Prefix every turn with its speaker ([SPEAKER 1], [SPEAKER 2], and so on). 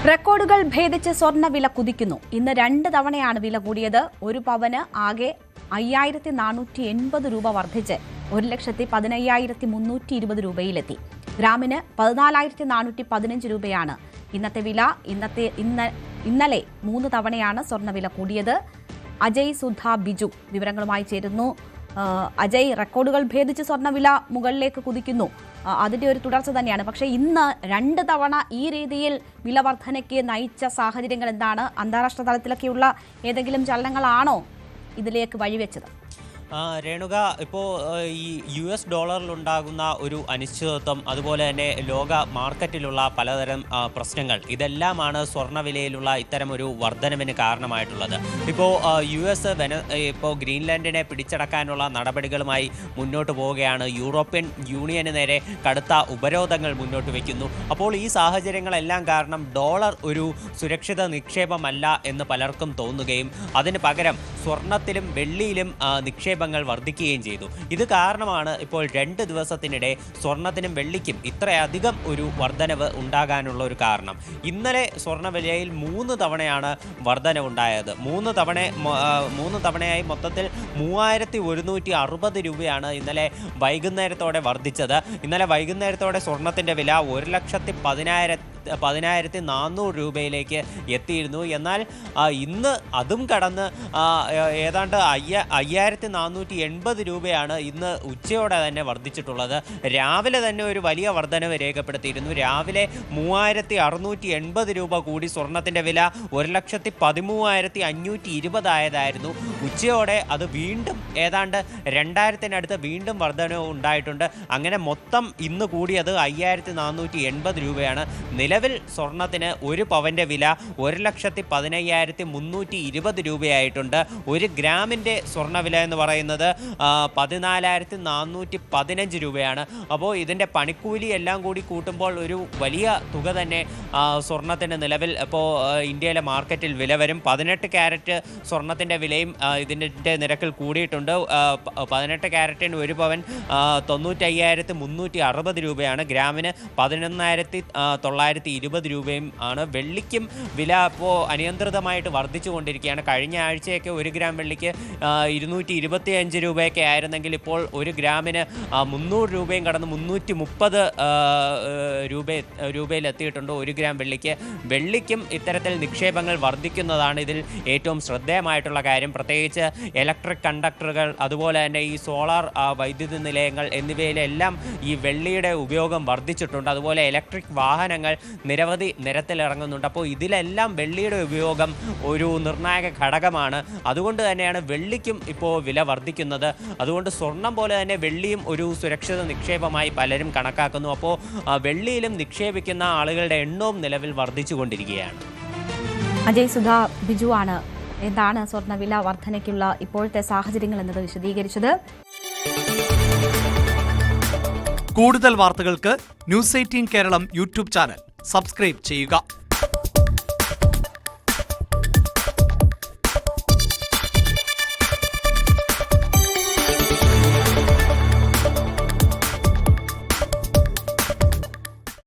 [SPEAKER 1] റെക്കോർഡുകൾ ഭേദിച്ച് സ്വർണ്ണവില കുതിക്കുന്നു. ഇന്ന് 2 തവണയാണ് വില കൂടിയത്. ഒരു പവന് ആകെ 5480 രൂപ വർദ്ധിച്ച് 1,15,320 രൂപയിലെത്തി. ഗ്രാമിന് 14,415 രൂപയാണ് ഇന്നത്തെ വില. ഇന്നലെ 3 തവണയാണ് സ്വർണ്ണവില കൂടിയത്. അജയ് സുധ ബിജു വിവരങ്ങളുമായി ചേരുന്നു. അജയ്, റെക്കോർഡുകൾ ഭേദിച്ച് സ്വർണ്ണവില മുകളിലേക്ക് കുതിക്കുന്നു, അതിന്റെ ഒരു തുടർച്ച തന്നെയാണ്. പക്ഷേ ഇന്ന് 2 തവണ ഈ രീതിയിൽ വില വർധനയ്ക്ക് നയിച്ച സാഹചര്യങ്ങൾ എന്താണ്? അന്താരാഷ്ട്ര തലത്തിലൊക്കെയുള്ള ഏതെങ്കിലും ചലനങ്ങളാണോ ഇതിലേക്ക് വഴിവെച്ചത്?
[SPEAKER 2] രേണുക, ഇപ്പോൾ ഈ US ഡോളറിലുണ്ടാകുന്ന ഒരു അനിശ്ചിതത്വം, അതുപോലെ തന്നെ ലോക മാർക്കറ്റിലുള്ള പലതരം പ്രശ്നങ്ങൾ, ഇതെല്ലാമാണ് സ്വർണ്ണവിലയിലുള്ള ഇത്തരം ഒരു വർധനവിന് കാരണമായിട്ടുള്ളത്. ഇപ്പോൾ US ഇപ്പോൾ ഗ്രീൻലാൻഡിനെ പിടിച്ചടക്കാനുള്ള നടപടികളുമായി മുന്നോട്ട് പോവുകയാണ്. യൂറോപ്യൻ യൂണിയന് നേരെ കടുത്ത ഉപരോധങ്ങൾ മുന്നോട്ട് വയ്ക്കുന്നു. അപ്പോൾ ഈ സാഹചര്യങ്ങളെല്ലാം കാരണം ഡോളർ ഒരു സുരക്ഷിത നിക്ഷേപമല്ല എന്ന് പലർക്കും തോന്നുകയും അതിന് പകരം സ്വർണത്തിലും വെള്ളിയിലും നിക്ഷേപങ്ങൾ വർദ്ധിക്കുകയും ചെയ്തു. ഇത് കാരണമാണ് ഇപ്പോൾ 2 ദിവസത്തിനിടെ സ്വർണത്തിനും വെള്ളിക്കും ഇത്രയധികം ഒരു വർധനവ് ഉണ്ടാകാനുള്ള ഒരു കാരണം. ഇന്നലെ സ്വർണ്ണവിലയിൽ 3 തവണയാണ് വർധനവുണ്ടായത്. 3 തവണയായി മൊത്തത്തിൽ 3160 രൂപയാണ് ഇന്നലെ വൈകുന്നേരത്തോടെ വർദ്ധിച്ചത്. ഇന്നലെ വൈകുന്നേരത്തോടെ സ്വർണത്തിൻ്റെ വില 1,10,400 രൂപയിലേക്ക് എത്തിയിരുന്നു. എന്നാൽ ഇന്ന് അതും കടന്ന് ഏതാണ്ട് 5,480 രൂപയാണ് ഇന്ന് ഉച്ചയോടെ തന്നെ വർദ്ധിച്ചിട്ടുള്ളത്. രാവിലെ തന്നെ ഒരു വലിയ വർധനവ് രേഖപ്പെടുത്തിയിരുന്നു. രാവിലെ 3,680 രൂപ കൂടി സ്വർണത്തിൻ്റെ വില 1,13,520 ആയതായിരുന്നു. ഉച്ചയോടെ അത് വീണ്ടും ഏതാണ്ട് 2,000-നടുത്ത് വീണ്ടും വർധനവ് ഉണ്ടായിട്ടുണ്ട്. അങ്ങനെ മൊത്തം ഇന്ന് കൂടിയത് 5,480 രൂപയാണ്. നിലവിൽ സ്വർണത്തിന് ഒരു പവൻ്റെ വില 1,15,320 രൂപയായിട്ടുണ്ട്. 1 ഗ്രാമിൻ്റെ സ്വർണ്ണവില എന്ന് പറയുന്നത് 14,415 രൂപയാണ്. അപ്പോൾ ഇതിൻ്റെ പണിക്കൂലി എല്ലാം കൂടി കൂട്ടുമ്പോൾ ഒരു വലിയ തുക തന്നെ സ്വർണത്തിന് നിലവിൽ ഇപ്പോൾ ഇന്ത്യയിലെ മാർക്കറ്റിൽ വില വരും. 18 ക്യാരറ്റ് സ്വർണത്തിൻ്റെ വിലയും ഇതിൻ്റെ നിരക്കിൽ കൂടിയിട്ടുണ്ട്. 18 ക്യാരറ്റിന് ഒരു പവൻ 95,360 രൂപയാണ്. ഗ്രാമിന് 11,920 രൂപയും ആണ്. വെള്ളിക്കും വില ഇപ്പോൾ അനിയന്ത്രിതമായിട്ട് വർദ്ധിച്ചു കൊണ്ടിരിക്കുകയാണ്. കഴിഞ്ഞ ആഴ്ചയൊക്കെ 1 ഗ്രാം വെള്ളിക്ക് 225 രൂപയൊക്കെ ആയിരുന്നെങ്കിൽ ഇപ്പോൾ 1 ഗ്രാമിന് 300 രൂപയും കടന്ന് 330 രൂപയിലെത്തിയിട്ടുണ്ട് 1 ഗ്രാം വെള്ളിക്ക്. വെള്ളിക്കും ഇത്തരത്തിൽ നിക്ഷേപങ്ങൾ വർദ്ധിക്കുന്നതാണ് ഇതിൽ ഏറ്റവും ശ്രദ്ധേയമായിട്ടുള്ള കാര്യം. പ്രത്യേകിച്ച് ഇലക്ട്രിക് കണ്ടക്ടറുകൾ, അതുപോലെ തന്നെ ഈ സോളാർ വൈദ്യുതി നിലയങ്ങൾ എന്നിവയിലെല്ലാം ഈ വെള്ളിയുടെ ഉപയോഗം വർദ്ധിച്ചിട്ടുണ്ട്. അതുപോലെ ഇലക്ട്രിക് വാഹനങ്ങൾ നിരവധി നിരത്തിലിറങ്ങുന്നുണ്ട്. അപ്പോൾ ഇതിലെല്ലാം വെള്ളിയുടെ ഉപയോഗം ഒരു നിർണായക ഘടകമാണ്. അതുകൊണ്ട് തന്നെയാണ് വെള്ളിക്കും ഇപ്പോൾ വില വർദ്ധിക്കുന്നത്. അതുകൊണ്ട് സ്വർണം പോലെ തന്നെ വെള്ളിയും ഒരു സുരക്ഷിത നിക്ഷേപമായി പലരും കണക്കാക്കുന്നു. അപ്പോൾ വെള്ളിയിലും നിക്ഷേപിക്കുന്ന ആളുകളുടെ എണ്ണവും നിലവിൽ വർദ്ധിച്ചു കൊണ്ടിരിക്കുകയാണ്.
[SPEAKER 1] അജയ് സുധ ബിജു ആണ് എന്താണ് സ്വർണ്ണവില വർധനയ്ക്കുള്ള ഇപ്പോഴത്തെ സാഹചര്യങ്ങൾ എന്നത് വിശദീകരിച്ചത്.
[SPEAKER 3] കൂടുതൽ വാർത്തകൾക്ക് News 18 Keralam YouTube channel subscribe ചെയ്യുക.